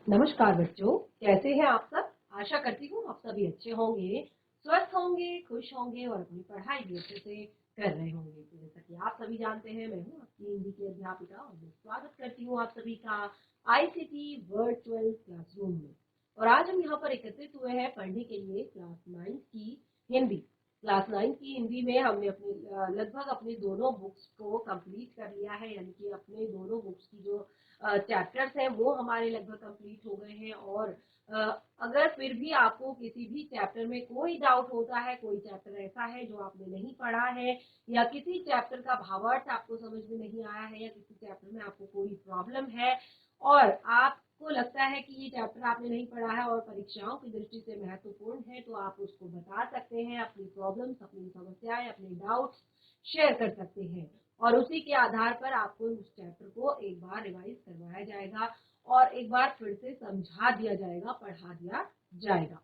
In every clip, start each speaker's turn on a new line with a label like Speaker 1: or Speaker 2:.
Speaker 1: नमस्कार बच्चों, कैसे हैं आप सब। आशा करती हूँ आप सभी अच्छे होंगे, स्वस्थ होंगे, खुश होंगे और अपनी पढ़ाई भी अच्छे से कर रहे होंगे। तो जैसा कि आप सभी जानते हैं, मैं हूँ आपकी हिंदी की अध्यापिका और मैं स्वागत करती हूँ आप सभी का आईसीटी वर्चुअल क्लासरूम में। और आज हम यहाँ पर एकत्रित हुए हैं पढ़ने के लिए क्लास 9 की हिंदी। क्लास 9 की हिंदी में हमने अपने लगभग अपने दोनों बुक्स को कंप्लीट कर लिया है, यानी कि अपने दोनों बुक्स की जो चैप्टर्स हैं वो हमारे लगभग कंप्लीट हो गए हैं। और अगर फिर भी आपको किसी भी चैप्टर में कोई डाउट होता है, कोई चैप्टर ऐसा है जो आपने नहीं पढ़ा है, या किसी चैप्टर का भावार्थ आपको समझ में नहीं आया है, या किसी चैप्टर में आपको कोई प्रॉब्लम है और आपको लगता है कि ये चैप्टर आपने नहीं पढ़ा है और परीक्षाओं की दृष्टि से महत्वपूर्ण है, तो आप उसको बता सकते हैं। अपनी प्रॉब्लम्स, अपनी समस्याएं, अपने डाउट्स शेयर कर सकते हैं और उसी के आधार पर आपको उस चैप्टर को एक बार रिवाइज करवाया जाएगा और एक बार फिर से समझा दिया जाएगा, पढ़ा दिया जाएगा।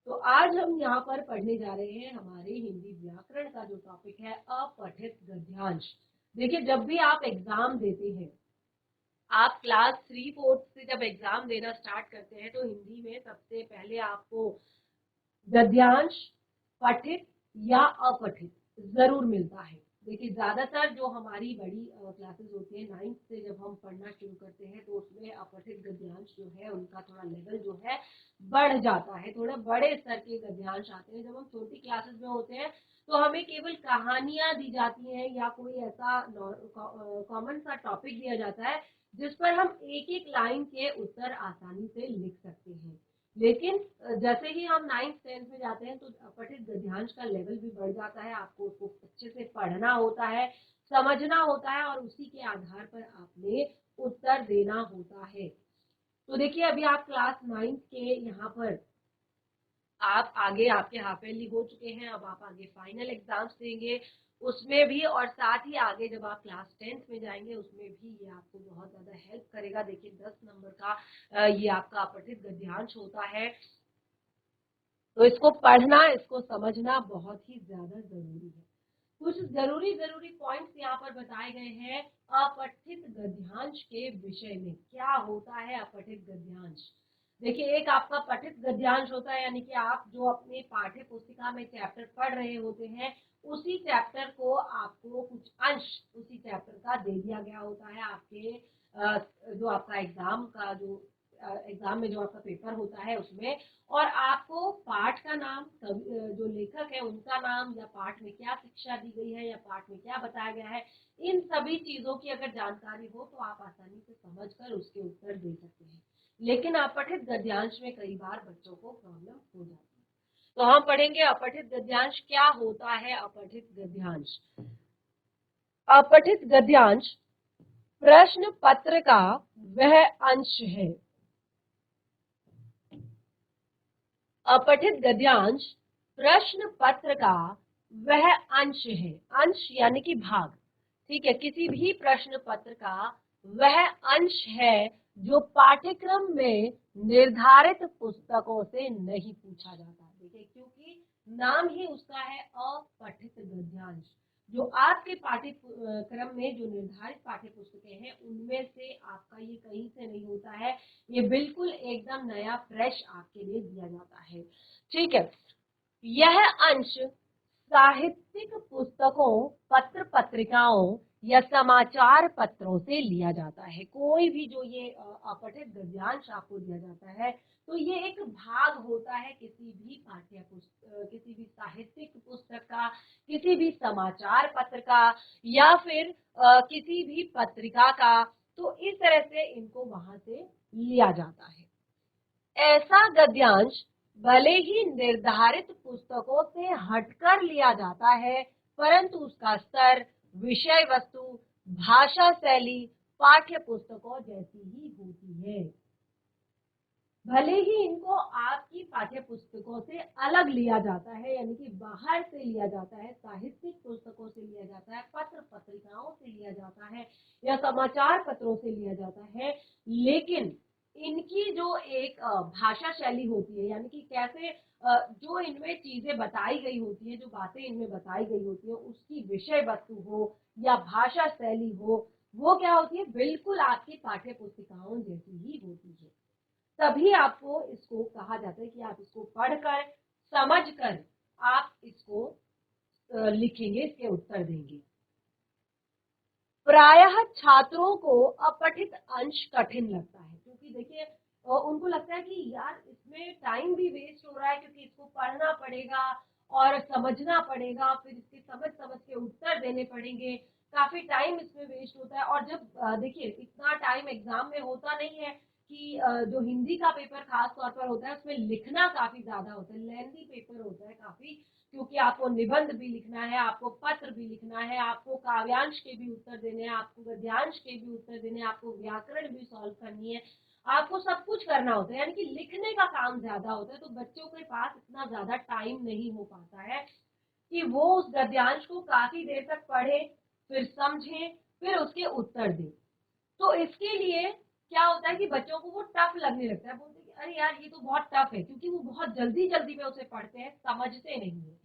Speaker 1: तो आज हम यहाँ पर पढ़ने जा रहे हैं हमारे हिंदी व्याकरण का जो टॉपिक है, अपठित गद्यांश। देखिए, जब भी आप एग्जाम देते हैं, आप क्लास 3-4 से जब एग्जाम देना स्टार्ट करते हैं, तो हिंदी में सबसे पहले आपको गद्यांश पठित या अपठित जरूर मिलता है। देखिए, ज्यादातर जो हमारी बड़ी क्लासेस होती है, 9th से जब हम पढ़ना शुरू करते हैं, तो उसमें अपठित गद्यांश जो है उनका थोड़ा लेवल जो है बढ़ जाता है, थोड़ा बड़े स्तर के गद्यांश आते हैं। जब हम छोटी क्लासेस में होते हैं तो हमें केवल कहानियां दी जाती हैं या कोई ऐसा कॉमन सा टॉपिक दिया जाता है जिस पर हम एक एक लाइन के उत्तर आसानी से लिख सकते हैं। लेकिन जैसे ही हम 9th-10th में जाते हैं तो अपठित गद्यांश का लेवल भी बढ़ जाता है। आपको उसको अच्छे से पढ़ना होता है, समझना होता है और उसी के आधार पर आपने उत्तर देना होता है। तो देखिए, अभी आप क्लास 9th के यहाँ पर आप आगे, आपके हाफ ईयरली हो चुके हैं, अब आप आगे फाइनल एग्जाम्स देंगे उसमें भी, और साथ ही आगे जब आप क्लास 10th में जाएंगे उसमें भी ये आपको बहुत ज्यादा हेल्प करेगा। देखिए, 10 नंबर का ये आपका अपठित गद्यांश होता है, तो इसको पढ़ना, इसको समझना बहुत ही ज्यादा जरूरी है। कुछ जरूरी पॉइंट्स यहाँ पर बताए गए हैं अपठित गद्यांश के विषय में। क्या होता है अपठित गद्यांश? देखिए, एक आपका पठित गद्यांश होता है, यानी कि आप जो अपने पाठ्य पुस्तिका में चैप्टर पढ़ रहे होते हैं, उसी चैप्टर को आपको कुछ अंश उसी चैप्टर का दे दिया गया होता है आपके जो आपका एग्जाम में जो आपका पेपर होता है उसमें, और आपको पाठ का नाम, जो लेखक है उनका नाम, या पाठ में क्या शिक्षा दी गई है, या पाठ में क्या बताया गया है, इन सभी चीजों की अगर जानकारी हो तो आप आसानी से समझकर उसके उत्तर दे सकते हैं। लेकिन अपठित गद्यांश में कई बार बच्चों को प्रॉब्लम हो जाती है। तो हम पढ़ेंगे अपठित गद्यांश क्या होता है। अपठित गद्यांश, अपठित गद्यांश प्रश्न पत्र का वह अंश है। अपठित गद्यांश प्रश्न पत्र का वह अंश है। अंश यानी कि भाग, ठीक है, किसी भी प्रश्न पत्र का वह अंश है जो पाठ्यक्रम में निर्धारित पुस्तकों से नहीं पूछा जाता। देखिए, क्योंकि नाम ही उसका है अपठित गद्यांश, जो आपके पाठ्यक्रम में जो निर्धारित पाठ्य पुस्तकें हैं उनमें से आपका ये कहीं से नहीं होता है, ये बिल्कुल एकदम नया फ्रेश आपके लिए दिया जाता है। ठीक है, यह अंश साहित्यिक पुस्तकों, पत्र पत्रिकाओं या समाचार पत्रों से लिया जाता है। कोई भी जो ये अपठित गद्यांश आपको दिया जाता है, तो ये एक भाग होता है किसी भी पाठ्य पुस्तक, किसी भी साहित्यिक पुस्तक का, किसी भी समाचार पत्र का, या फिर किसी भी पत्रिका का। तो इस तरह से इनको वहां से लिया जाता है। ऐसा गद्यांश भले ही निर्धारित पुस्तकों से हटकर लिया जाता है, परंतु उसका स्तर, विषय वस्तु, भाषा शैली पाठ्य पुस्तकों जैसी ही होती है। भले ही इनको आपकी पाठ्य पुस्तकों से अलग लिया जाता है, यानी कि बाहर से लिया जाता है, साहित्यिक पुस्तकों से लिया जाता है, पत्र पत्रिकाओं से लिया जाता है, या समाचार पत्रों से लिया जाता है, लेकिन इनकी जो एक भाषा शैली होती है, यानी कि कैसे जो इनमें चीजें बताई गई होती है, जो बातें इनमें बताई गई होती है, उसकी विषय वस्तु हो या भाषा शैली हो, वो क्या होती है, बिल्कुल आपकी पाठ्य पुस्तिकाओं जैसी ही होती है। तभी आपको इसको कहा जाता है कि आप इसको पढ़कर समझकर आप इसको लिखेंगे, इसके उत्तर देंगे। प्रायः छात्रों को अपठित अंश कठिन लगता है, क्योंकि देखिए उनको लगता है कि यार इसमें टाइम भी वेस्ट हो रहा है, क्योंकि इसको पढ़ना पड़ेगा और समझना पड़ेगा, फिर इसके समझ समझ के उत्तर देने पड़ेंगे, काफी टाइम इसमें वेस्ट होता है। और जब देखिए इतना टाइम एग्जाम में होता नहीं है कि जो हिंदी का पेपर खास तौर पर होता है उसमें लिखना काफी ज्यादा होता है, लेंथी पेपर होता है काफी, क्योंकि आपको निबंध भी लिखना है, आपको पत्र भी लिखना है, आपको काव्यांश के भी उत्तर देने हैं, आपको गद्यांश के भी उत्तर देने हैं, आपको व्याकरण भी सॉल्व करनी है, आपको सब कुछ करना होता है, यानी कि लिखने का काम ज्यादा होता है। तो बच्चों के पास इतना ज्यादा टाइम नहीं हो पाता है कि वो उस गद्यांश को काफी देर तक पढ़े, फिर समझे, फिर उसके उत्तर दे। तो इसके लिए क्या होता है कि बच्चों को वो टफ लगने लगता है, बोलते हैं कि अरे यार ये तो बहुत टफ है, क्योंकि वो बहुत जल्दी जल्दी में उसे पढ़ते हैं, समझते नहीं है।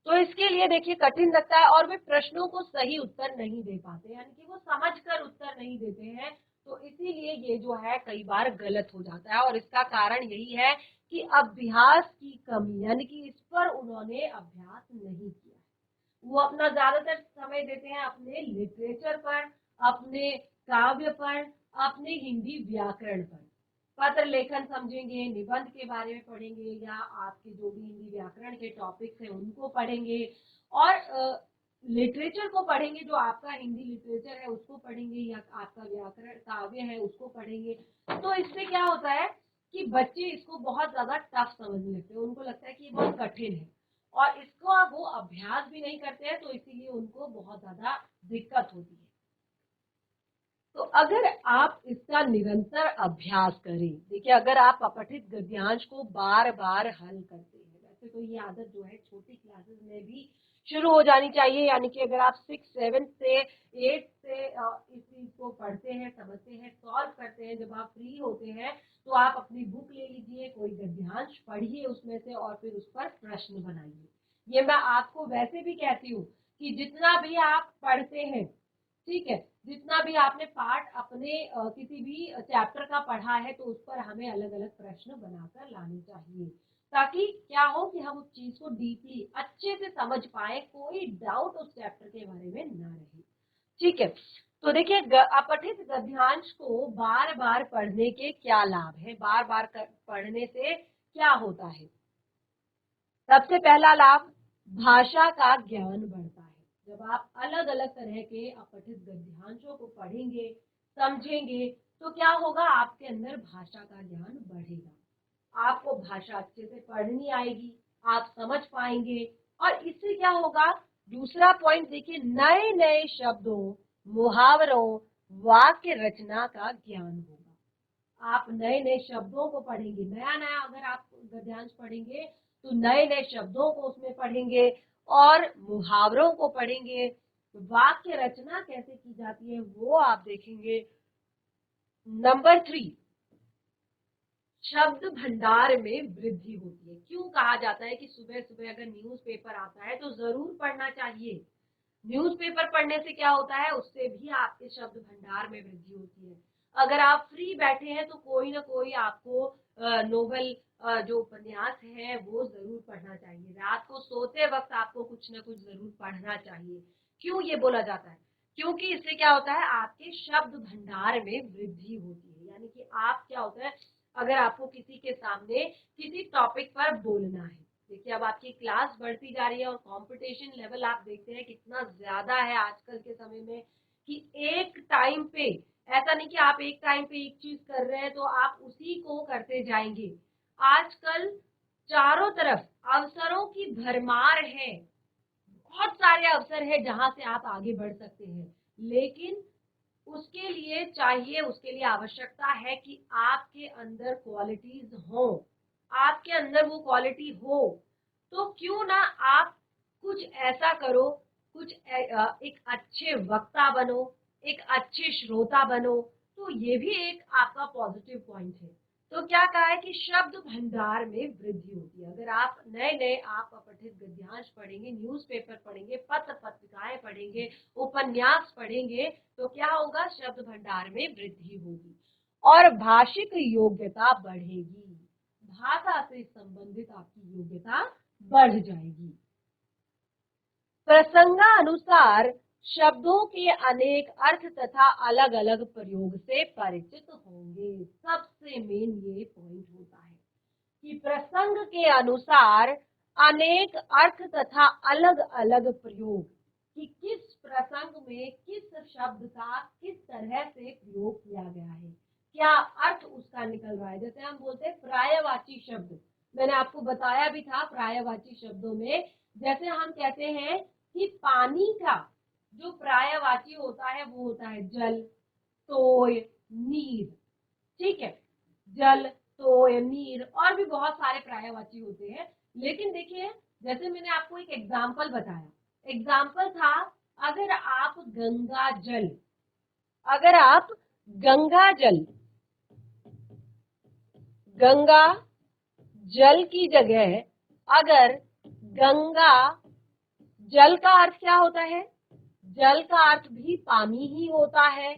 Speaker 1: तो इसके लिए देखिए कठिन लगता है और वे प्रश्नों को सही उत्तर नहीं दे पाते, यानी कि वो समझकर उत्तर नहीं देते हैं। तो इसीलिए ये जो है कई बार गलत हो जाता है, और इसका कारण यही है कि अभ्यास की कमी, यानी कि इस पर उन्होंने अभ्यास नहीं किया। वो अपना ज्यादातर समय देते हैं अपने लिटरेचर पर, अपने काव्य पर, अपने हिंदी व्याकरण पर। पत्र लेखन समझेंगे, निबंध के बारे में पढ़ेंगे, या आपके जो भी हिंदी व्याकरण के टॉपिक्स हैं उनको पढ़ेंगे, और लिटरेचर को पढ़ेंगे, जो आपका हिंदी लिटरेचर है उसको पढ़ेंगे, या आपका व्याकरण काव्य है उसको पढ़ेंगे। तो इससे क्या होता है कि बच्चे इसको बहुत ज्यादा टफ समझने लगते हैं, उनको लगता है कि ये बहुत कठिन है, और इसको वो अभ्यास भी नहीं करते हैं, तो इसीलिए उनको बहुत ज्यादा दिक्कत होती है। तो अगर आप इसका निरंतर अभ्यास करें, देखिए अगर आप अपठित गद्यांश को बार बार हल करते हैं, वैसे तो ये आदत जो है छोटी क्लासेस में भी शुरू हो जानी चाहिए, यानी कि अगर आप 6, 7 से 8 से इस चीज को पढ़ते हैं, समझते हैं, सॉल्व करते हैं, जब आप फ्री होते हैं तो आप अपनी बुक ले लीजिए, कोई गद्यांश पढ़िए उसमें से, और फिर उस पर प्रश्न बनाइए। ये मैं आपको वैसे भी कहती हूँ कि जितना भी आप पढ़ते हैं, ठीक है, जितना भी आपने पार्ट अपने किसी भी चैप्टर का पढ़ा है, तो उस पर हमें अलग अलग प्रश्न बनाकर लाने चाहिए, ताकि क्या हो कि हम उस चीज को डीपली अच्छे से समझ पाए, कोई डाउट उस चैप्टर के बारे में ना रहे। ठीक है, तो देखिए अपठित गद्यांश को बार बार पढ़ने के क्या लाभ है, बार बार पढ़ने से क्या होता है। सबसे पहला लाभ, भाषा का ज्ञान बढ़ता है। जब आप अलग अलग तरह के अपठित गद्यांशों को पढ़ेंगे, समझेंगे, तो क्या होगा, आपके अंदर भाषा का ज्ञान बढ़ेगा, आपको भाषा अच्छे से पढ़नी आएगी, आप समझ पाएंगे, और इससे क्या होगा, दूसरा पॉइंट देखिए, नए नए शब्दों, मुहावरों, वाक्य रचना का ज्ञान होगा। आप नए नए शब्दों को पढ़ेंगे, नया नया अगर आप गद्यांश पढ़ेंगे तो नए नए शब्दों को उसमें पढ़ेंगे, और मुहावरों को पढ़ेंगे, वाक्य रचना कैसे की जाती है वो आप देखेंगे। नंबर 3, शब्द भंडार में वृद्धि होती है। क्यों कहा जाता है कि सुबह सुबह अगर न्यूज़पेपर आता है तो जरूर पढ़ना चाहिए। न्यूज़पेपर पढ़ने से क्या होता है, उससे भी आपके शब्द भंडार में वृद्धि होती है। अगर आप फ्री बैठे हैं तो कोई ना कोई आपको नोवेल, जो उपन्यास है वो जरूर पढ़ना चाहिए। रात को सोते वक्त आपको कुछ ना कुछ जरूर पढ़ना चाहिए। क्यों ये बोला जाता है, क्योंकि इससे क्या होता है, आपके शब्द भंडार में वृद्धि होती है। यानी कि आप क्या होता है, अगर आपको किसी के सामने किसी टॉपिक पर बोलना है, देखिए अब आपकी क्लास बढ़ती जा रही है और कंपटीशन लेवल आप देखते हैं कितना ज्यादा है आजकल के समय में, कि एक टाइम पे, ऐसा नहीं कि आप एक टाइम पे एक चीज कर रहे हैं तो आप उसी को करते जाएंगे। आजकल चारों तरफ अवसरों की भरमार है, बहुत सारे अवसर है जहां से आप आगे बढ़ सकते हैं, लेकिन उसके लिए चाहिए, उसके लिए आवश्यकता है कि आपके अंदर क्वालिटीज हो, आपके अंदर वो क्वालिटी हो। तो क्यों ना आप कुछ ऐसा करो, कुछ एक अच्छे वक्ता बनो, एक अच्छे श्रोता बनो, तो ये भी एक आपका पॉजिटिव पॉइंट है। तो क्या कहा है कि शब्द भंडार में वृद्धि होती है। अगर आप नए नए आप अपठित गद्यांश पढ़ेंगे, न्यूज़पेपर पढ़ेंगे, पत्र पत्रिकाएं पढ़ेंगे, उपन्यास पढ़ेंगे, तो क्या होगा, शब्द भंडार में वृद्धि होगी। और भाषिक योग्यता बढ़ेगी। भाषा से संबंधित आपकी योग्यता बढ़ जाएगी। प्रसंगानुसार शब्दों के अनेक अर्थ तथा अलग अलग प्रयोग से परिचित होंगे। सबसे मेन ये पॉइंट होता है कि प्रसंग के अनुसार अनेक अर्थ तथा अलग अलग प्रयोग, कि किस प्रसंग में किस शब्द का किस तरह से प्रयोग किया गया है, क्या अर्थ उसका निकल रहा है। जैसे हम बोलते हैं पर्यायवाची शब्द, मैंने आपको बताया भी था पर्यायवाची शब्दों में, जैसे हम कहते हैं कि पानी का जो पर्यायवाची होता है वो होता है जल, तोय, नीर। ठीक है, जल, तोय, नीर और भी बहुत सारे पर्यायवाची होते हैं। लेकिन देखिए, जैसे मैंने आपको एक एग्जाम्पल बताया, एग्जाम्पल था अगर आप गंगा जल, अगर आप गंगा जल, गंगा जल की जगह अगर गंगा, जल का अर्थ क्या होता है, जल का अर्थ भी पानी ही होता है।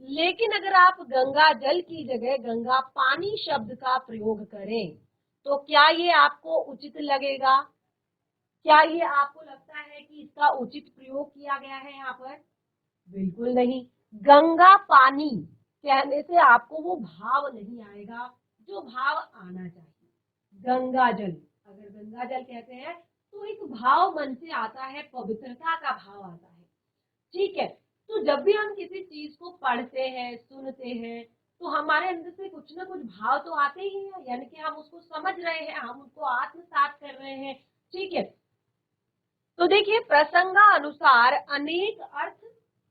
Speaker 1: लेकिन अगर आप गंगा जल की जगह गंगा पानी शब्द का प्रयोग करें तो क्या ये आपको उचित लगेगा? क्या ये आपको लगता है कि इसका उचित प्रयोग किया गया है यहाँ पर? बिल्कुल नहीं। गंगा पानी कहने से आपको वो भाव नहीं आएगा जो भाव आना चाहिए। गंगा जल, अगर गंगा जल कहते हैं तो एक भाव मन से आता है, पवित्रता का भाव आता है। ठीक है, तो जब भी हम किसी चीज को पढ़ते हैं, सुनते हैं, तो हमारे अंदर से कुछ ना कुछ भाव तो आते ही हैं, यानी कि हम उसको समझ रहे हैं, हम उसको आत्मसात कर रहे हैं। ठीक है, तो देखिए प्रसंगानुसार अनेक अर्थ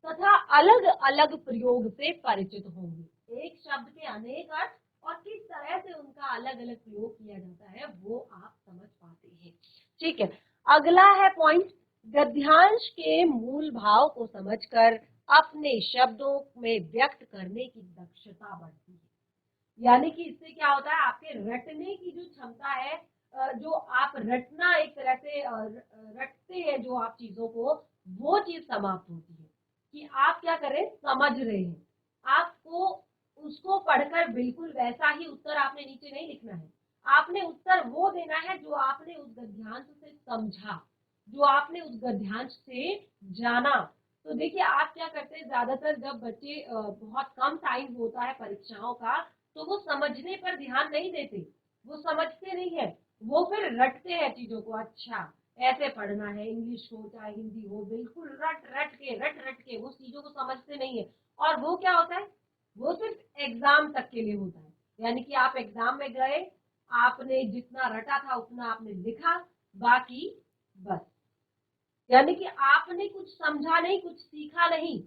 Speaker 1: तथा अलग अलग प्रयोग से परिचित होंगे। एक शब्द के अनेक अर्थ और किस तरह से उनका अलग अलग प्रयोग किया जाता है वो आप समझ पाते हैं। ठीक है, अगला है पॉइंट, गद्यांश के मूल भाव को समझकर अपने शब्दों में व्यक्त करने की दक्षता बढ़ती है। यानी कि इससे क्या होता है, आपके रटने की जो क्षमता है, जो आप रटना एक तरह से रटते हैं जो आप चीजों को, वो चीज समाप्त होती है कि आप क्या करें, समझ रहे हैं। आपको उसको पढ़कर बिल्कुल वैसा ही उत्तर आपने नीचे नहीं लिखना है, आपने उत्तर वो देना है जो आपने उस गद्यांश से समझा, जो आपने उस गद्यांश से जाना। तो देखिए आप क्या करते हैं, ज्यादातर जब बच्चे बहुत कम टाइम होता है परीक्षाओं का, तो वो समझने पर ध्यान नहीं देते, वो समझते नहीं है, वो फिर रटते हैं चीजों को। अच्छा ऐसे पढ़ना है, इंग्लिश हो चाहे हिंदी हो, बिल्कुल रट रट के वो चीजों को समझते नहीं है। और वो क्या होता है, वो सिर्फ एग्जाम तक के लिए होता है। यानी कि आप एग्जाम में गए, आपने जितना रटा था उतना आपने लिखा, बाकी बस, यानी कि आपने कुछ समझा नहीं, कुछ सीखा नहीं।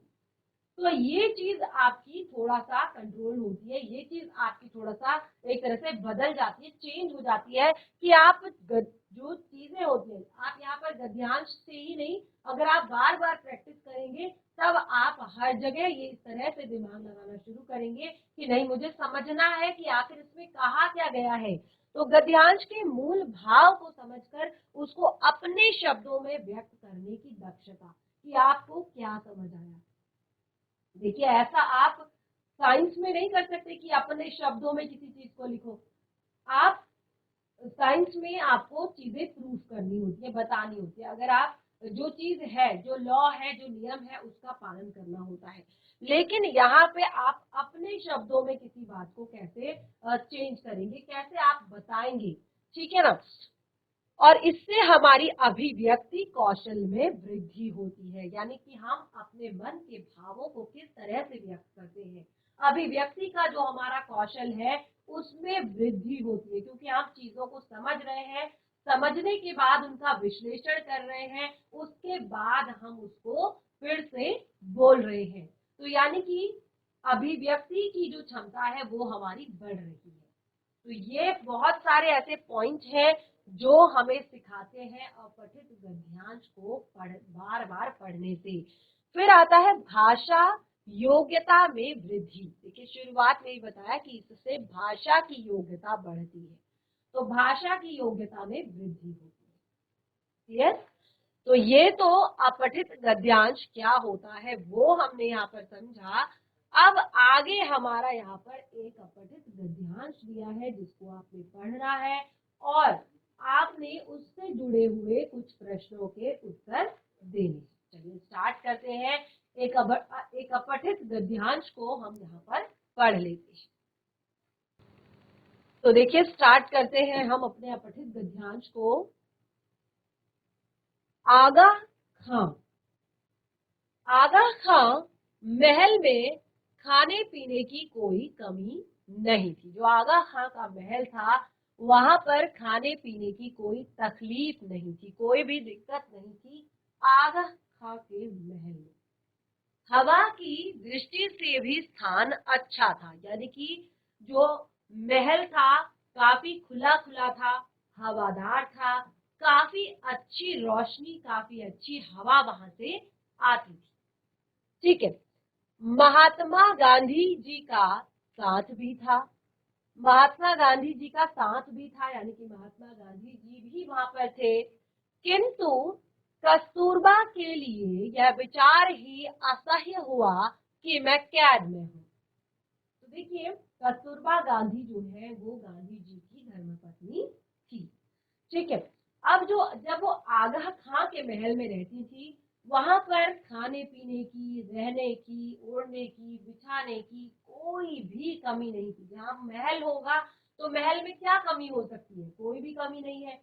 Speaker 1: तो ये चीज आपकी थोड़ा सा कंट्रोल होती है, ये चीज आपकी थोड़ा सा एक तरह से बदल जाती है, चेंज हो जाती है कि आप जो चीजें होती है, आप यहाँ पर गद्यांश से ही नहीं, अगर आप बार बार प्रैक्टिस करेंगे तब आप हर जगह ये इस तरह से दिमाग लगाना शुरू करेंगे कि नहीं, मुझे समझना है कि आखिर इसमें कहा क्या गया है। तो गद्यांश के मूल भाव को समझकर उसको अपने शब्दों में व्यक्त करने की दक्षता, कि आपको क्या समझ आया। देखिए ऐसा आप साइंस में नहीं कर सकते कि अपने शब्दों में किसी चीज को लिखो। आप साइंस में आपको चीजें प्रूफ करनी होती है, बतानी होती है। अगर आप जो चीज है, जो लॉ है, जो नियम है, उसका पालन करना होता है। लेकिन यहाँ पे आप अपने शब्दों में किसी बात को कैसे चेंज करेंगे, कैसे आप बताएंगे। ठीक है ना, और इससे हमारी अभिव्यक्ति कौशल में वृद्धि होती है, यानी कि हम अपने मन के भावों को किस तरह से व्यक्त करते हैं, अभिव्यक्ति का जो हमारा कौशल है उसमें वृद्धि होती है, क्योंकि हम चीजों को समझ रहे हैं, समझने के बाद उनका विश्लेषण कर रहे हैं, उसके बाद हम उसको फिर से बोल रहे हैं। तो यानी कि अभिव्यक्ति की जो क्षमता है वो हमारी बढ़ रही है। तो ये बहुत सारे ऐसे पॉइंट हैं जो हमें सिखाते हैं अपठित गद्यांश को बार बार पढ़ने से। फिर आता है भाषा योग्यता में वृद्धि। देखिए शुरुआत में ही बताया कि इससे भाषा की योग्यता बढ़ती है, तो भाषा की योग्यता में वृद्धि होती है। यस, तो ये तो अपठित गद्यांश क्या होता है वो हमने यहाँ पर समझा। अब आगे हमारा यहाँ पर एक अपठित गद्यांश दिया है जिसको आपने पढ़ना है और आपने उससे जुड़े हुए कुछ प्रश्नों के उत्तर देने। चलिए स्टार्ट करते हैं। एक अपठित गद्यांश को हम यहाँ पर पढ़ लेते हैं। तो देखिए स्टार्ट करते हैं हम अपने अपठित गद्यांश को। आगा खां। आगा खां महल में खाने पीने की कोई कमी नहीं थी। जो आगा खां का महल था वहां पर खाने पीने की कोई तकलीफ नहीं थी, कोई भी दिक्कत नहीं थी आगा खां के महल में। हवा की दृष्टि से भी स्थान अच्छा था, यानी कि जो महल था काफी खुला खुला था, हवादार था, काफी अच्छी रोशनी, काफी अच्छी हवा वहां से आती थी। ठीक है। महात्मा गांधी जी का साथ भी था। महात्मा गांधी जी का साथ भी था, यानी कि महात्मा गांधी जी भी वहां पर थे, किंतु कस्तूरबा के लिए यह विचार ही असह्य हुआ कि मैं कैद में हूं। तो देखिए कस्तूरबा गांधी जो है वो गांधी जी की धर्मपत्नी थी। ठीक है। अब जब वो आगा खां के महल में रहती थी वहां पर खाने पीने की, रहने की, ओढ़ने की, बिछाने की कोई भी कमी नहीं थी। जहाँ महल होगा तो महल में क्या कमी हो सकती है, कोई भी कमी नहीं है।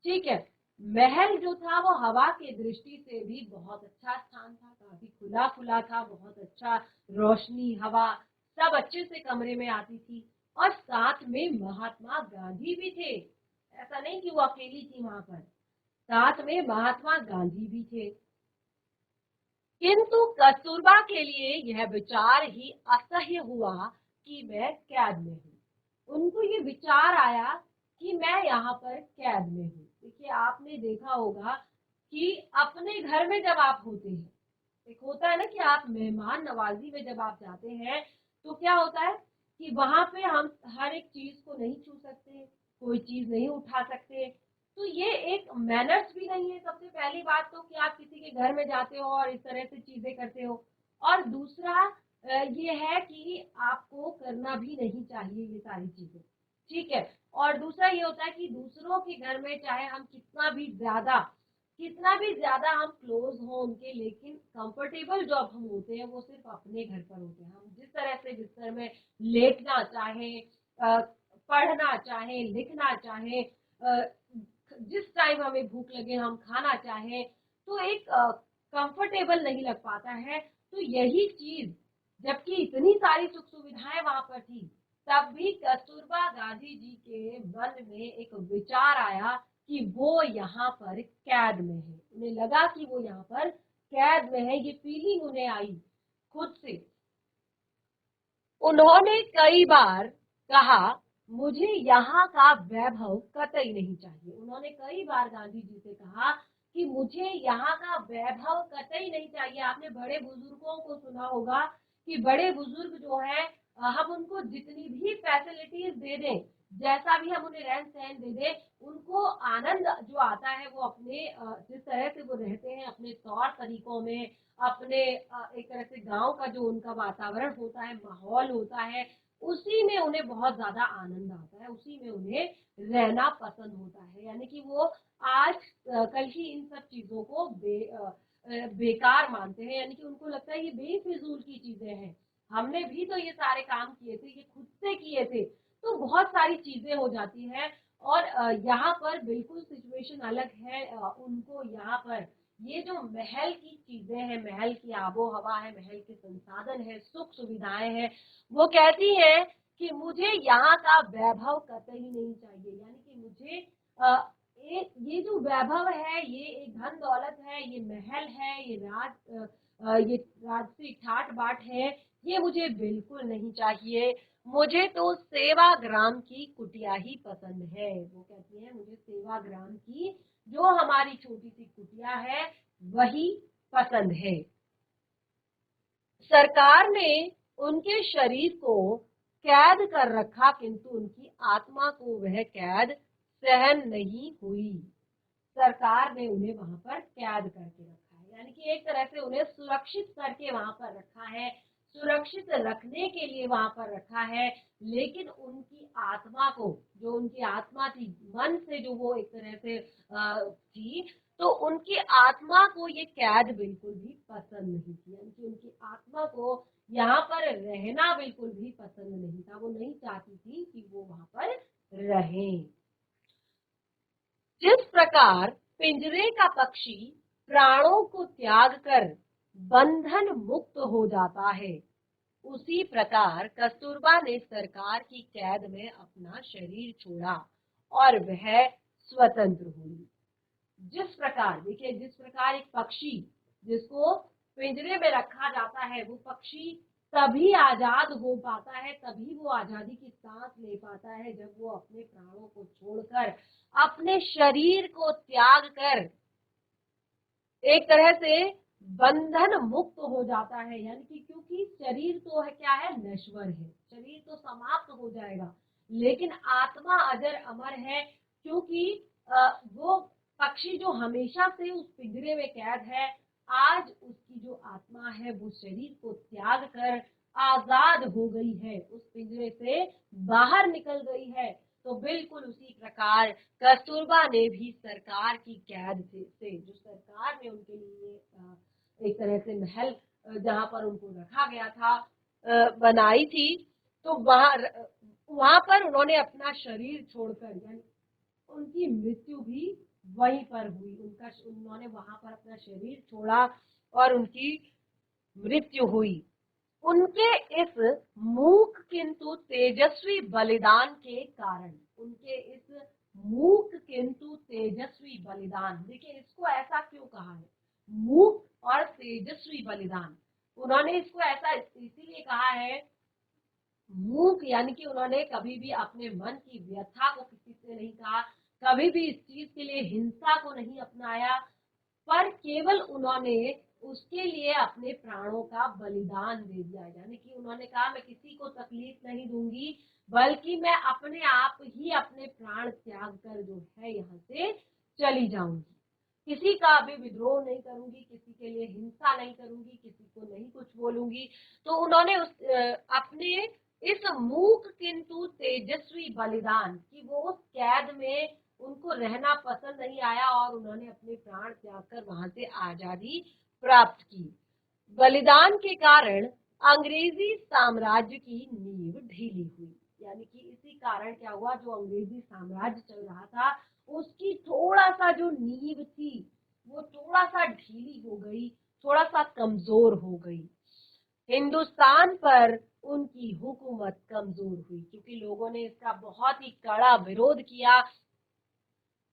Speaker 1: ठीक है। महल जो था वो हवा के दृष्टि से भी बहुत अच्छा स्थान था, काफी खुला खुला था, बहुत अच्छा रोशनी, हवा सब अच्छे से कमरे में आती थी और साथ में महात्मा गांधी भी थे। ऐसा नहीं कि वो अकेली थी वहां पर, साथ में महात्मा गांधी भी थे। किंतु कस्तूरबा के लिए यह विचार ही असह्य हुआ कि मैं कैद में हूँ। उनको ये विचार आया कि मैं यहाँ पर कैद में हूँ। देखिए आपने देखा होगा कि अपने घर में जब आप होते हैं, एक होता है ना कि आप मेहमान नवाजी में जब आप जाते हैं तो क्या होता है कि वहां पे हम हर एक चीज को नहीं छू सकते, कोई चीज नहीं उठा सकते। तो ये एक मैनर्स भी नहीं है। सबसे पहली बात तो कि आप किसी के घर में जाते हो और इस तरह से चीजें करते हो, और दूसरा ये है कि आपको करना भी नहीं चाहिए ये सारी चीजें। ठीक है। और दूसरा ये होता है कि दूसरों के घर में चाहे हम कितना भी ज्यादा हम क्लोज हो उनके, लेकिन कंफर्टेबल जब हम होते हैं वो सिर्फ अपने घर पर होते हैं। हम जिस तरह से बिस्तर में लेटना चाहे, पढ़ना चाहे, लिखना चाहे, जिस टाइम हमें भूख लगे हम खाना चाहे, तो एक कंफर्टेबल नहीं लग पाता है। तो यही चीज, जबकि इतनी सारी सुख सुविधाएं वहां पर थी, तब भी कस्तूरबा गांधी जी के मन में एक विचार आया कि वो यहाँ पर कैद में है। उन्हें लगा कि वो यहाँ पर कैद में है, ये फीलिंग उन्हें आई खुद से। उन्होंने कई बार कहा मुझे यहाँ का वैभव कतई नहीं चाहिए। उन्होंने कई बार गांधी जी से कहा कि मुझे यहाँ का वैभव कतई नहीं चाहिए। आपने बड़े बुजुर्गों को सुना होगा कि बड़े बुजुर्ग जो है हम उनको जितनी भी फैसिलिटीज दे दें, जैसा भी हम उन्हें रहन सहन दे दें, उनको आनंद जो आता है वो अपने जिस तरह से वो रहते हैं, अपने तौर तरीकों में, अपने एक तरह से गांव का जो उनका वातावरण होता है, माहौल होता है, उसी में उन्हें बहुत ज्यादा आनंद आता है, उसी में उन्हें रहना पसंद होता है। यानी कि वो आज कल ही इन सब चीजों को बेकार मानते हैं, यानी कि उनको लगता है ये बेफिजूल की चीजें हैं। हमने भी तो ये सारे काम किए थे, ये खुद से किए थे। तो बहुत सारी चीजें हो जाती है। और यहाँ पर बिल्कुल सिचुएशन अलग है। उनको यहाँ पर ये जो महल की चीजें हैं, महल की आबो हवा है, महल के संसाधन है, सुख सुविधाएं हैं, वो कहती है कि मुझे यहाँ का वैभव कतई नहीं चाहिए। यानी कि मुझे ये जो वैभव है, ये एक धन दौलत है, ये महल है, ये राजसिक ठाट बाट है, ये मुझे बिल्कुल नहीं चाहिए। मुझे तो सेवाग्राम की कुटिया ही पसंद है। वो कहती है मुझे सेवाग्राम की जो हमारी छोटी सी कुटिया है वही पसंद है। सरकार ने उनके शरीर को कैद कर रखा, किंतु उनकी आत्मा को वह कैद सहन नहीं हुई। सरकार ने उन्हें वहां पर कैद करके रखा है, यानी कि एक तरह से उन्हें सुरक्षित करके वहां पर रखा है सुरक्षित रखने के लिए वहां पर रखा है, लेकिन उनकी आत्मा को, जो उनकी आत्मा थी, मन से जो वो एक तरह से थी, तो उनकी आत्मा को ये कैद बिल्कुल भी पसंद नहीं थी। यानी कि उनकी आत्मा को यहाँ पर रहना बिल्कुल भी पसंद नहीं था, वो नहीं चाहती थी कि वो वहां पर रहें। जिस प्रकार पिंजरे का पक्षी प्राणों को त्याग कर बंधन मुक्त हो जाता है, उसी प्रकार कस्तूरबा ने सरकार की कैद में अपना शरीर छोड़ा और वह स्वतंत्र हुई। जिस प्रकार, देखिए, जिस प्रकार एक पक्षी जिसको पिंजरे में रखा जाता है, वो पक्षी तभी आजाद हो पाता है, तभी वो आजादी की सांस ले पाता है जब वो अपने प्राणों को छोड़कर, अपने शरीर को त्याग कर एक तरह से बंधन मुक्त हो जाता है। यानी कि क्योंकि शरीर तो है, क्या है, नश्वर है, शरीर तो समाप्त हो जाएगा, लेकिन आत्मा अजर अमर है, क्योंकि वो पक्षी जो हमेशा से उस पिंजरे में कैद है, आज उसकी जो आत्मा है वो शरीर को त्याग कर आजाद हो गई है, उस पिंजरे से बाहर निकल गई है। तो बिल्कुल उसी प्रकार कस्तूरबा ने भी सरकार की कैद से जो सरकार ने उनके लिए एक तरह से महल जहाँ पर उनको रखा गया था बनाई थी, तो वहां पर उन्होंने अपना शरीर छोड़कर, यानी उनकी मृत्यु भी वहीं पर हुई। उन्होंने वहां पर अपना शरीर छोड़ा और उनकी मृत्यु हुई। उनके इस मूक किंतु तेजस्वी बलिदान के कारण, उनके इस मूक किंतु तेजस्वी बलिदान, देखिए इसको ऐसा क्यों कहा है, मूक और तेजस्वी बलिदान। उन्होंने इसको ऐसा इसीलिए कहा है, मूक यानी कि उन्होंने कभी भी अपने मन की व्यथा को किसी से नहीं कहा, कभी भी इस चीज के लिए हिंसा को नहीं अपनाया, पर केवल उन्होंने उसके लिए अपने प्राणों का बलिदान दे दिया। यानी कि उन्होंने कहा, मैं किसी को तकलीफ नहीं दूंगी, बल्कि मैं अपने आप ही अपने प्राण त्याग कर जो है यहाँ से चली जाऊंगी, किसी का भी विद्रोह नहीं करूंगी, किसी के लिए हिंसा नहीं करूंगी, किसी को नहीं कुछ बोलूंगी। तो उन्होंने अपने इस मूक किंतु तेजस्वी बलिदान की, वो उस कैद में उनको रहना पसंद नहीं आया और उन्होंने अपने प्राण त्याग कर वहां से आजादी प्राप्त की। बलिदान के कारण अंग्रेजी साम्राज्य की नींव ढीली हुई। यानी कि इसी कारण क्या हुआ, जो अंग्रेजी साम्राज्य चल रहा था उसकी थोड़ा सा जो नींव थी वो थोड़ा सा ढीली हो गई, थोड़ा सा कमजोर हो गई। हिंदुस्तान पर उनकी हुकूमत कमजोर हुई, क्योंकि लोगों ने इसका बहुत ही कड़ा विरोध किया,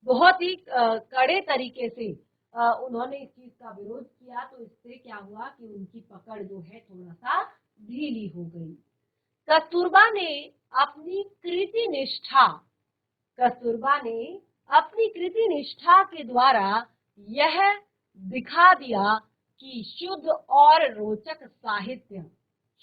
Speaker 1: बहुत ही कड़े तरीके से उन्होंने इस चीज का विरोध किया। तो इससे क्या हुआ कि उनकी पकड़ जो है थोड़ा सा ढीली हो गई। कस्तूरबा ने अपनी कृति निष्ठा, कस्तूरबा ने अपनी कृति निष्ठा के द्वारा यह दिखा दिया कि शुद्ध और रोचक साहित्य,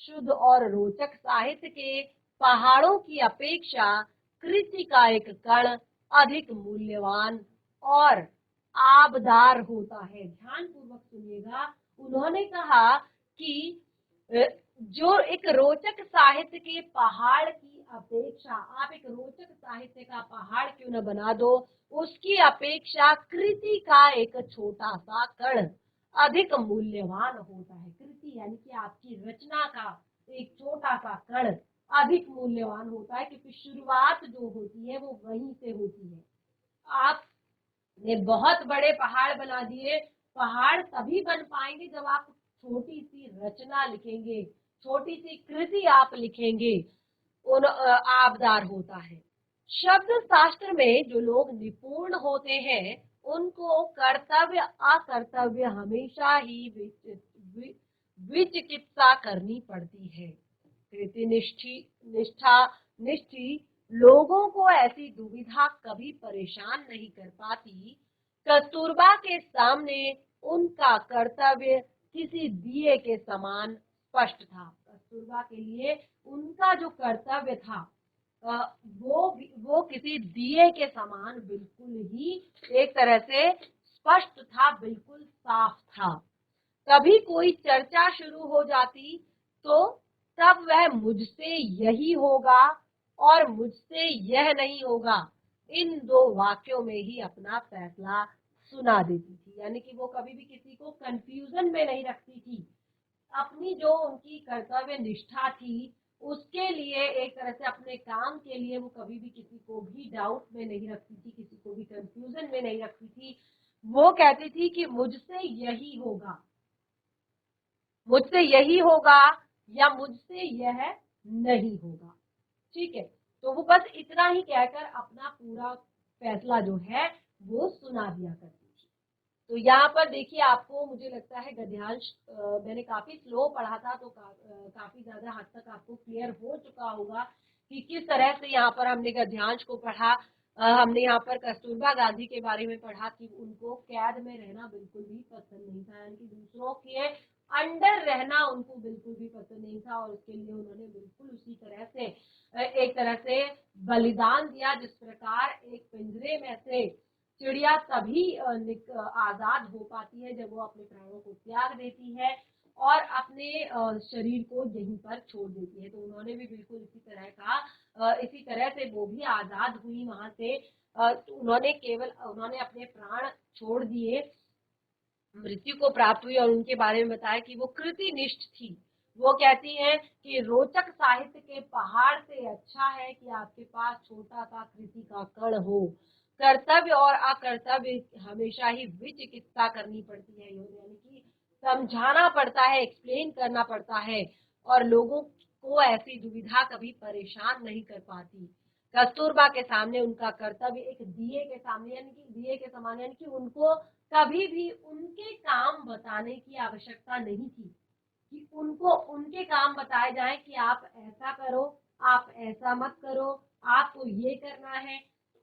Speaker 1: शुद्ध और रोचक साहित्य के पहाड़ों की अपेक्षा कृति का एक कण अधिक मूल्यवान और आबदार होता है। ध्यान पूर्वक सुनिएगा, उन्होंने कहा कि जो एक रोचक साहित्य के पहाड़ की अपेक्षा, आप एक रोचक साहित्य का पहाड़ क्यों न बना दो, उसकी अपेक्षा कृति का एक छोटा सा कण अधिक मूल्यवान होता है। कृति यानी कि आपकी रचना का एक छोटा सा कण अधिक मूल्यवान होता है, क्योंकि शुरुआत जो होती है वो वहीं से होती है। आपने बहुत बड़े पहाड़ बना दिए, पहाड़ तभी बन पाएंगे जब आप छोटी सी रचना लिखेंगे, छोटी सी कृति आप लिखेंगे, उन आबदार होता है। शब्द शास्त्र में जो लोग निपुण होते हैं उनको कर्तव्य अकर्तव्य हमेशा ही विचिकित्सा करनी पड़ती है। कृति निष्ठी लोगों को ऐसी दुविधा कभी परेशान नहीं कर पाती। कस्तूरबा के सामने उनका कर्तव्य किसी दिए के समान स्पष्ट था। कस्तूरबा के लिए उनका जो कर्तव्य था वो किसी दिए के समान बिल्कुल ही एक तरह से स्पष्ट था, बिल्कुल साफ था। कभी कोई चर्चा शुरू हो जाती तो तब वह मुझसे यही होगा और मुझसे यह नहीं होगा, इन दो वाक्यों में ही अपना फैसला सुना देती थी। यानी कि वो कभी भी किसी को कंफ्यूजन में नहीं रखती थी। अपनी जो उनकी कर्तव्य निष्ठा थी उसके लिए, एक तरह से अपने काम के लिए, वो कभी भी किसी को भी डाउट में नहीं रखती थी, किसी को भी कंफ्यूजन में नहीं रखती थी। वो कहती थी कि मुझसे यही होगा, मुझसे यही होगा या मुझसे यह नहीं होगा। ठीक है, तो वो बस इतना ही कहकर अपना पूरा फैसला जो है वो सुना दिया करती थी। तो यहाँ पर देखिए, आपको मुझे लगता है गद्यांश मैंने काफी स्लो पढ़ा था, तो काफी ज्यादा हद तक आपको क्लियर हो चुका होगा कि किस तरह से यहाँ पर हमने गद्यांश को पढ़ा। हमने यहाँ पर कस्तूरबा गांधी के बारे में पढ़ा कि उनको कैद में रहना बिल्कुल भी पसंद नहीं था, यानी कि दूसरों के अंडर रहना उनको बिल्कुल भी पसंद नहीं था, और उसके लिए उन्होंने बिल्कुल उसी तरह से एक तरह से बलिदान दिया, जिस प्रकार एक पिंजरे में से चिड़िया तभी आजाद हो पाती है जब वो अपने प्राणों को त्याग देती है और अपने शरीर को यहीं पर छोड़ देती है। तो उन्होंने भी बिल्कुल इसी तरह से वो भी आजाद हुई वहां से। तो उन्होंने अपने प्राण छोड़ दिए, मृत्यु को प्राप्त हुई, और उनके बारे में बताया कि वो कृतिनिष्ठ थी। वो कहती हैं कि रोचक साहित्य के पहाड़ से अच्छा है कि आपके पास छोटा सा कृति का कण हो। कर्तव्य और अकर्तव्य हमेशा ही विचिकित्सा करनी पड़ती है, यानी कि समझाना पड़ता है, एक्सप्लेन करना पड़ता है, और लोगों को ऐसी दुविधा कभी परेशान नहीं कर पाती। कस्तूरबा के सामने उनका कर्तव्य एक दिए के सामने, यानी कि दिए के समान, यानी कि उनको कभी भी उनके काम बताने की आवश्यकता नहीं थी कि उनको उनके काम बताए जाए कि आप ऐसा करो, आप ऐसा मत करो, आपको ये करना है।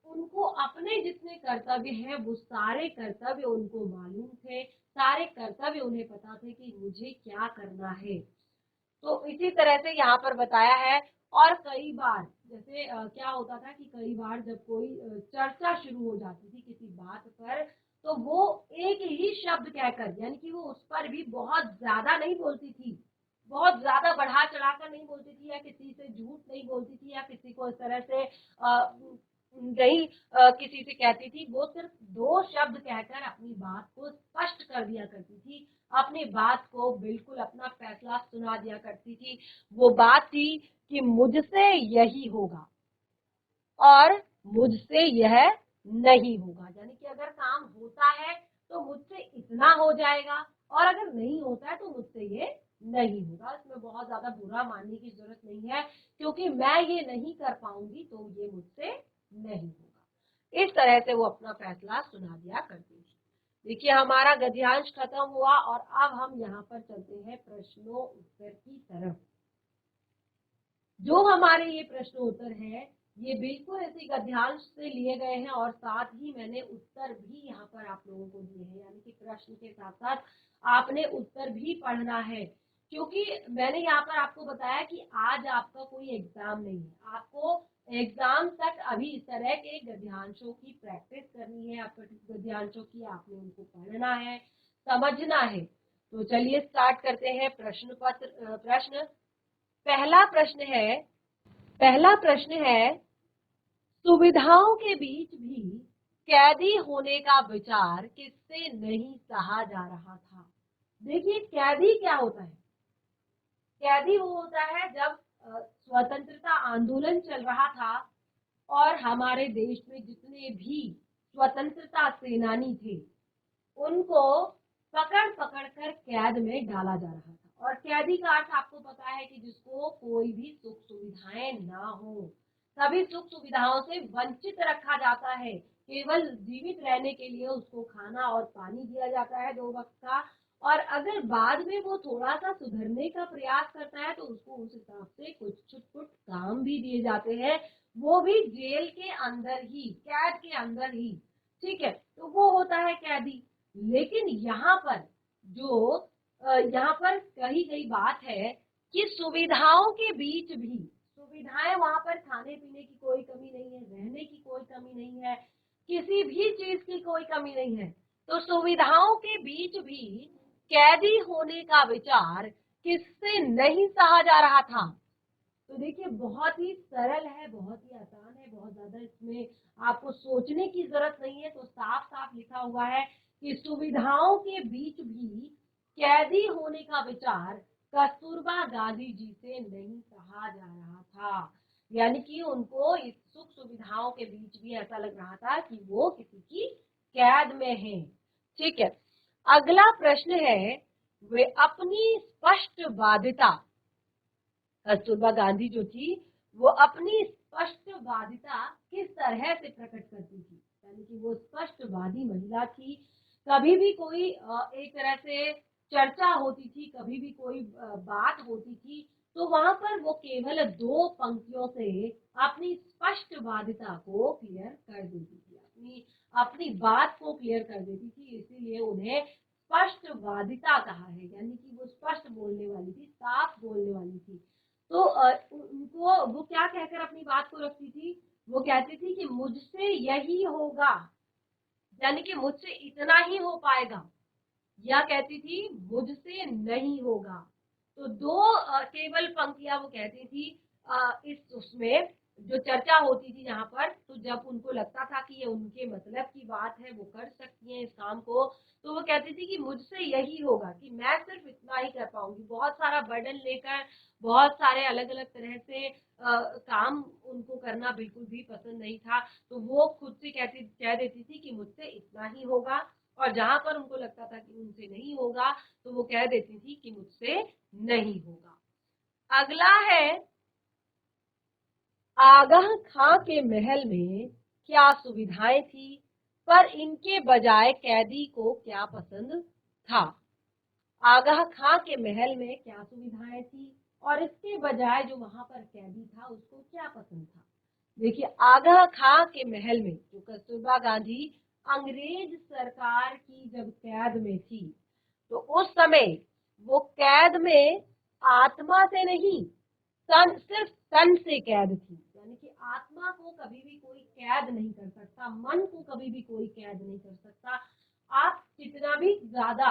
Speaker 1: उनको अपने जितने कर्तव्य हैं वो सारे कर्तव्य उनको मालूम थे, सारे कर्तव्य उन्हें पता थे कि मुझे क्या करना है। तो इसी तरह से यहाँ पर बताया है। और कई बार जैसे क्या होता था कि कई बार जब कोई चर्चा शुरू हो जाती थी किसी बात पर, तो वो एक ही शब्द कहकर, यानी कि वो उस पर भी बहुत ज्यादा नहीं बोलती थी, बहुत ज्यादा बढ़ा चढ़ाकर नहीं बोलती थी, या किसी से झूठ नहीं बोलती थी, या किसी को इस तरह से नहीं किसी से कहती थी। वो सिर्फ दो शब्द कहकर अपनी बात को स्पष्ट कर दिया करती थी, अपनी बात को बिल्कुल अपना फैसला सुना दिया करती थी। वो बात थी कि मुझसे यही होगा और मुझसे यह नहीं होगा, यानी कि अगर काम होता है तो मुझसे इतना हो जाएगा, और अगर नहीं होता है तो मुझसे ये नहीं होगा। इसमें बहुत ज्यादा बुरा मानने की जरूरत नहीं है, क्योंकि मैं ये नहीं कर पाऊंगी तो ये मुझसे नहीं होगा। इस तरह से वो अपना फैसला सुना दिया करती थी। देखिए, हमारा गद्यांश खत्म हुआ और अब हम यहाँ पर चलते हैं प्रश्नों उत्तर की तरफ। जो हमारे ये प्रश्न उत्तर है ये बिल्कुल इसी गद्यांश से लिए गए हैं, और साथ ही मैंने उत्तर भी यहाँ पर आप लोगों को दिए हैं, यानी कि प्रश्न के साथ साथ आपने उत्तर भी पढ़ना है। क्योंकि मैंने यहाँ पर आपको बताया कि आज आपका कोई एग्जाम नहीं है, आपको एग्जाम तक अभी इस तरह के गद्यांशों की प्रैक्टिस करनी है, आपको गद्यांशों की आपने उनको पढ़ना है, समझना है। तो चलिए स्टार्ट करते हैं प्रश्न। पहला प्रश्न है, सुविधाओं के बीच भी कैदी होने का विचार किससे नहीं सहा जा रहा था। देखिए, कैदी क्या होता है? कैदी वो होता है जब स्वतंत्रता आंदोलन चल रहा था और हमारे देश में जितने भी स्वतंत्रता सेनानी थे उनको पकड़ पकड़ कर कैद में डाला जा रहा था। और कैदी का अर्थ आपको पता है कि जिसको कोई भी सुख सुविधाएं ना हो, सभी सुख सुविधाओं से वंचित रखा जाता है, केवल जीवित रहने के लिए उसको खाना और पानी दिया जाता है 2 वक्त का, और अगर बाद में वो थोड़ा सा सुधरने का प्रयास करता है तो उसको उस हिसाब से कुछ छुट काम भी दिए जाते हैं, वो भी जेल के अंदर ही, कैद के अंदर ही। ठीक है, तो वो होता है कैदी। लेकिन यहाँ पर यहाँ पर कही गई बात है कि सुविधाओं के बीच भी, सुविधाएं वहां पर खाने पीने की कोई कमी नहीं है, रहने की कोई कमी नहीं है, किसी भी चीज की कोई कमी नहीं है, तो सुविधाओं के बीच भी कैदी होने का विचार किससे नहीं सहा जा रहा था। तो देखिए बहुत ही सरल है, बहुत ही आसान है, बहुत ज्यादा इसमें आपको सोचने की जरूरत नहीं है। तो साफ साफ लिखा हुआ है कि सुविधाओं के बीच भी कैदी होने का विचार कस्तूरबा गांधी जी से नहीं सहा जा रहा था। यानी कि उनको इस सुख सुविधाओं के बीच भी ऐसा लग रहा था कि वो किसी की कैद में है। ठीक है, अगला प्रश्न है, वे अपनी स्पष्ट बाध्यता, कस्तूरबा गांधी जो थी वो अपनी स्पष्टवादिता किस तरह से प्रकट करती थी। यानी कि वो स्पष्टवादी महिला थी। कभी भी कोई एक तरह से चर्चा होती थी, कभी भी कोई बात होती थी, तो वहां पर वो केवल 2 पंक्तियों से अपनी स्पष्टवादिता को क्लियर कर देती थी, अपनी अपनी बात को क्लियर कर देती थी। इसीलिए उन्हें स्पष्टवादिता कहा है। यानी कि वो स्पष्ट बोलने वाली थी, साफ बोलने वाली थी। तो उनको वो क्या कहकर अपनी बात को रखती थी, वो कहती थी कि मुझसे यही होगा, यानी कि मुझसे इतना ही हो पाएगा, या कहती थी मुझसे नहीं होगा। तो 2 केवल पंक्तियां वो कहती थी इस उसमें जो चर्चा होती थी यहाँ पर। तो जब उनको लगता था कि ये उनके मतलब की बात है, वो कर सकती हैं इस काम को, तो वो कहती थी कि मुझसे यही होगा, कि मैं सिर्फ इतना ही कर पाऊंगी। बहुत सारा बर्डन लेकर, बहुत सारे अलग अलग तरह से काम उनको करना बिल्कुल भी पसंद नहीं था। तो वो खुद से कह देती थी कि मुझसे इतना ही होगा, और जहां पर उनको लगता था कि उनसे नहीं होगा तो वो कह देती थी कि मुझसे नहीं होगा। अगला है, आगा खां के महल में क्या सुविधाएं थी, पर इनके बजाय कैदी को क्या पसंद था। आगा खां के महल में क्या सुविधाएं थी और इसके बजाय जो वहां पर कैदी था उसको क्या पसंद था। देखिए, आगा खां के महल में जो कस्तूरबा गांधी अंग्रेज सरकार की जब कैद में थी, तो उस समय वो कैद में आत्मा से नहीं, तन, सिर्फ तन से कैद थी। यानी कि आत्मा को कभी भी कोई कैद नहीं कर सकता, मन को कभी भी कोई कैद नहीं कर सकता। आप कितना भी ज्यादा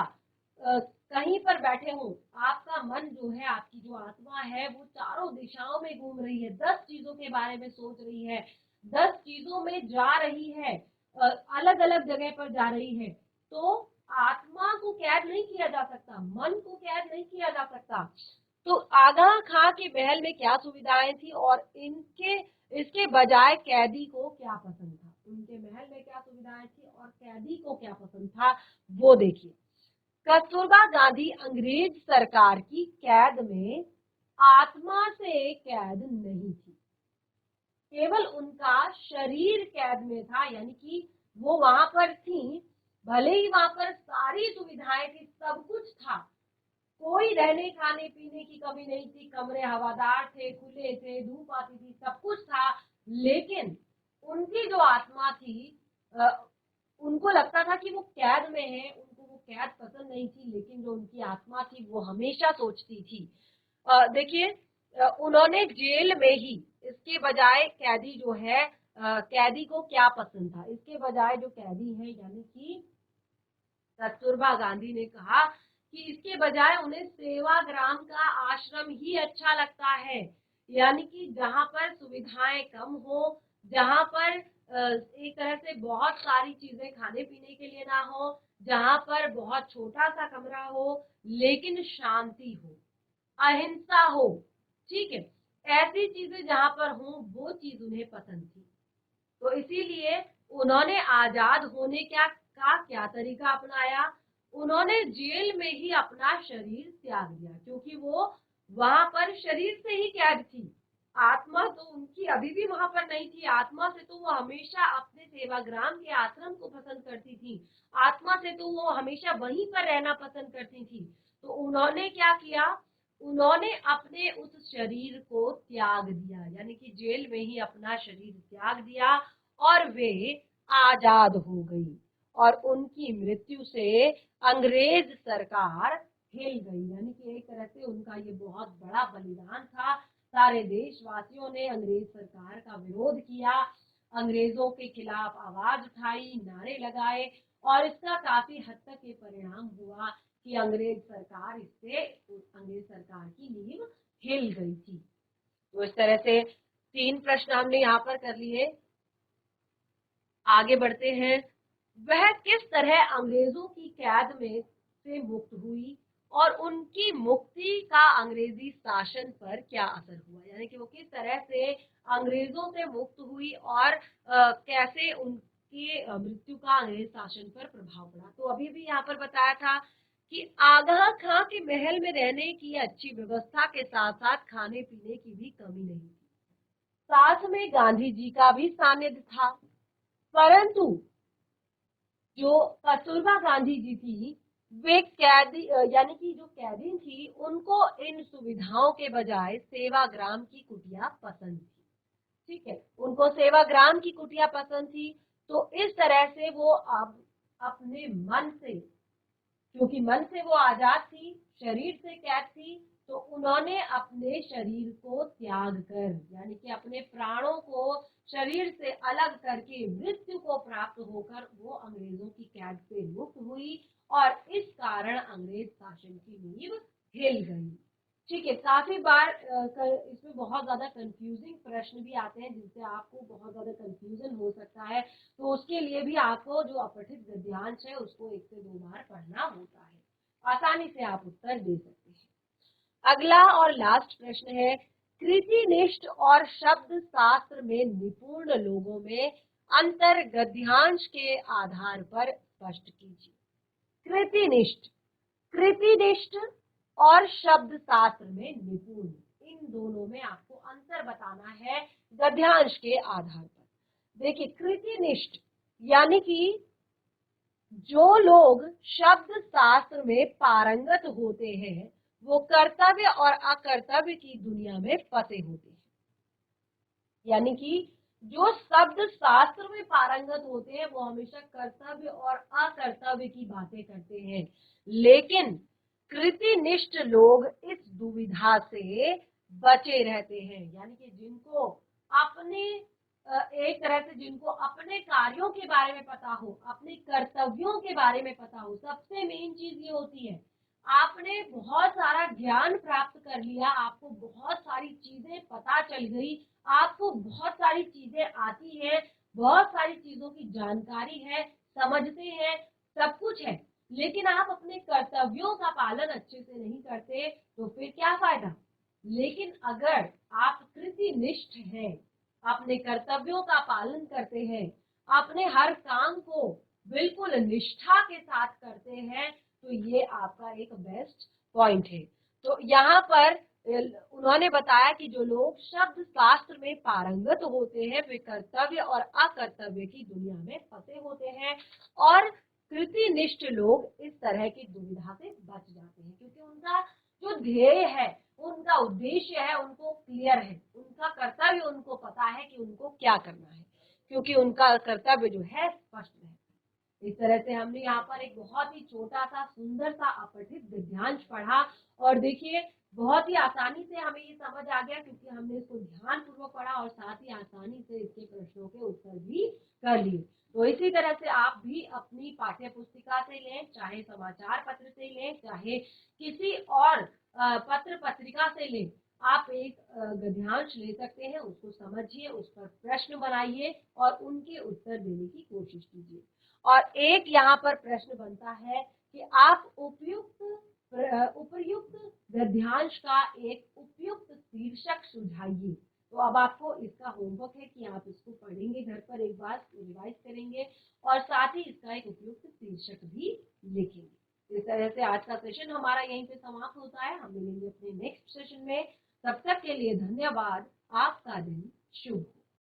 Speaker 1: कहीं पर बैठे हो, आपका मन जो है, आपकी जो आत्मा है, वो चारों दिशाओं में घूम रही है, 10 चीजों के बारे में सोच रही है, 10 चीजों में जा रही है, अलग अलग जगह पर जा रही है। तो आत्मा को कैद नहीं किया जा सकता, मन को कैद नहीं किया जा सकता। तो आगा खां के महल में क्या सुविधाएं थी और इसके बजाय कैदी को क्या पसंद था। उनके महल में क्या सुविधाएं थी और कैदी को क्या पसंद था, वो देखिए। कस्तूरबा गांधी अंग्रेज सरकार की कैद में आत्मा से कैद नहीं थी, केवल उनका शरीर कैद में था। यानी कि वो वहां पर थी, भले ही वहां पर सारी सुविधाएं थी, सब कुछ था, कोई रहने खाने पीने की कमी नहीं थी, कमरे हवादार थे, खुले थे, धूप आती थी, सब कुछ था। लेकिन उनकी जो आत्मा थी, उनको लगता था कि वो कैद में है, उनको वो कैद पसंद नहीं थी। लेकिन जो उनकी आत्मा थी वो हमेशा सोचती थी, देखिए, उन्होंने जेल में ही, इसके बजाय कैदी जो है, कैदी को क्या पसंद था, इसके बजाय जो कैदी है यानी कि कस्तूरबा गांधी ने कहा कि इसके बजाय उन्हें सेवाग्राम का आश्रम ही अच्छा लगता है। यानी कि जहां पर सुविधाएं कम हो, जहां पर एक तरह से बहुत सारी चीजें खाने पीने के लिए ना हो, जहां पर बहुत छोटा सा कमरा हो लेकिन शांति हो, अहिंसा हो, ठीक है, ऐसी चीजें जहां पर हो, वो चीज उन्हें पसंद थी। तो इसीलिए उन्होंने आजाद होने का क्या तरीका अपनाया, उन्होंने जेल में ही अपना शरीर त्याग दिया, क्योंकि वो वहां पर शरीर से ही कैद थी। आत्मा तो उनकी अभी भी वहां पर नहीं थी। आत्मा से तो वो हमेशा अपने सेवाग्राम के आश्रम को पसंद करती थी, आत्मा से तो वो हमेशा वहीं पर रहना पसंद करती थी। तो उन्होंने क्या किया, उन्होंने अपने उस शरीर को त्याग दिया, यानी कि जेल में ही अपना शरीर त्याग दिया और वे आजाद हो गई। और उनकी मृत्यु से अंग्रेज सरकार हिल गई। यानी कि एक तरह से उनका ये बहुत बड़ा बलिदान था। सारे देशवासियों ने अंग्रेज सरकार का विरोध किया, अंग्रेजों के खिलाफ आवाज उठाई, नारे लगाए, और इसका काफी हद तक ये परिणाम हुआ कि अंग्रेज सरकार की नींव हिल गई थी। तो इस तरह से 3 प्रश्न हमने यहाँ पर कर लिए। आगे बढ़ते हैं। वह किस तरह अंग्रेजों की कैद में से मुक्त हुई और उनकी मुक्ति का अंग्रेजी शासन पर क्या असर हुआ, यानी कि वो किस तरह से अंग्रेजों से मुक्त हुई और कैसे उनकी मृत्यु का अंग्रेज शासन पर प्रभाव पड़ा। तो अभी भी यहाँ पर बताया था कि आगा खां के महल में रहने की अच्छी व्यवस्था के साथ साथ खाने पीने की भी कमी नहीं थी। साथ में गांधी जी का भी सानिध्य था, परंतु जो कस्तूरबा गांधी जी थी वे कैदी यानी कि जो कैदी थी उनको इन सुविधाओं के बजाय सेवाग्राम की कुटिया पसंद थी। ठीक है, उनको सेवाग्राम की कुटिया पसंद थी। तो इस तरह से वो अब अपने मन से, क्योंकि मन से वो आजाद थी, शरीर से कैद थी, तो उन्होंने अपने शरीर को त्याग कर, यानी कि अपने प्राणों को शरीर से अलग करके मृत्यु को प्राप्त होकर वो अंग्रेजों की कैद से मुक्त हुई और इस कारण अंग्रेज शासन की नींव हिल गई। ठीक है, काफी बार इसमें बहुत ज्यादा कंफ्यूजिंग प्रश्न भी आते हैं जिनसे आपको बहुत ज्यादा कंफ्यूजन हो सकता है। तो उसके लिए भी आपको जो अपठित गद्यांश है उसको 1 से 2 बार पढ़ना होता है, आसानी से आप उत्तर दे सकते हैं। अगला और लास्ट प्रश्न है, कृतिनिष्ठ और शब्द शास्त्र में निपुण लोगों में अंतर गद्यांश के आधार पर स्पष्ट कीजिए। कृतिनिष्ठ और शब्द शास्त्र में निपुण, इन दोनों में आपको अंतर बताना है गद्यांश के आधार पर। देखिए, कृतिनिष्ठ यानी कि जो लोग शब्द शास्त्र में पारंगत होते हैं वो कर्तव्य और अकर्तव्य की दुनिया में फंसे होते हैं। यानी कि जो शब्द शास्त्र में पारंगत होते हैं वो हमेशा कर्तव्य और अकर्तव्य की बातें करते हैं, लेकिन कृतिनिष्ठ लोग इस दुविधा से बचे रहते हैं। यानी कि जिनको अपने एक तरह से जिनको अपने कार्यों के बारे में पता हो, अपने कर्तव्यों के बारे में पता हो। सबसे मेन चीज ये होती है, आपने बहुत सारा ज्ञान प्राप्त कर लिया, आपको बहुत सारी चीजें पता चल गई, आपको बहुत सारी चीजें आती है, बहुत सारी चीजों की जानकारी है, समझते हैं, सब कुछ है, लेकिन आप अपने कर्तव्यों का पालन अच्छे से नहीं करते तो फिर क्या फायदा। लेकिन अगर आप कृतिनिष्ठ हैं, अपने कर्तव्यों का पालन करते हैं, अपने हर काम को बिल्कुल निष्ठा के साथ करते हैं, तो ये आपका एक बेस्ट पॉइंट है। तो यहाँ पर उन्होंने बताया कि जो लोग शब्द शास्त्र में पारंगत होते हैं वे कर्तव्य और अकर्तव्य की दुनिया में फंसे होते हैं और कृतिनिष्ठ लोग इस तरह की दुविधा से बच जाते हैं, क्योंकि उनका जो ध्येय है, उनका उद्देश्य है, उनको क्लियर है, उनका कर्तव्य उनको पता है कि उनको क्या करना है, क्योंकि उनका कर्तव्य जो है स्पष्ट है। इस तरह से हमने यहाँ पर एक बहुत ही छोटा सा सुंदर सा अपठित गद्यांश पढ़ा और देखिए बहुत ही आसानी से हमें ये समझ आ गया, क्योंकि हमने इसको ध्यान पूर्वक पढ़ा और साथ ही आसानी से इसके प्रश्नों के उत्तर भी कर लिए। तो इसी तरह से आप भी अपनी पाठ्य पुस्तिका से लें, चाहे समाचार पत्र से लें, चाहे किसी और पत्र पत्रिका से लें, आप एक गद्यांश ले सकते हैं, उसको समझिए, उस पर प्रश्न बनाइए और उनके उत्तर देने की कोशिश कीजिए। और एक यहाँ पर प्रश्न बनता है कि आप उपर्युक्त गद्यांश का एक उपयुक्त शीर्षक सुझाइए। तो अब आपको इसका होमवर्क है कि आप इसको पढ़ेंगे, घर पर एक बार रिवाइज करेंगे और साथ ही इसका एक उपयुक्त शीर्षक भी लिखेंगे। इस तरह से आज का सेशन हमारा यहीं पे समाप्त होता है। हम मिलेंगे अपने नेक्स्ट सेशन में। तब तक के लिए धन्यवाद। आपका दिन शुभ हो।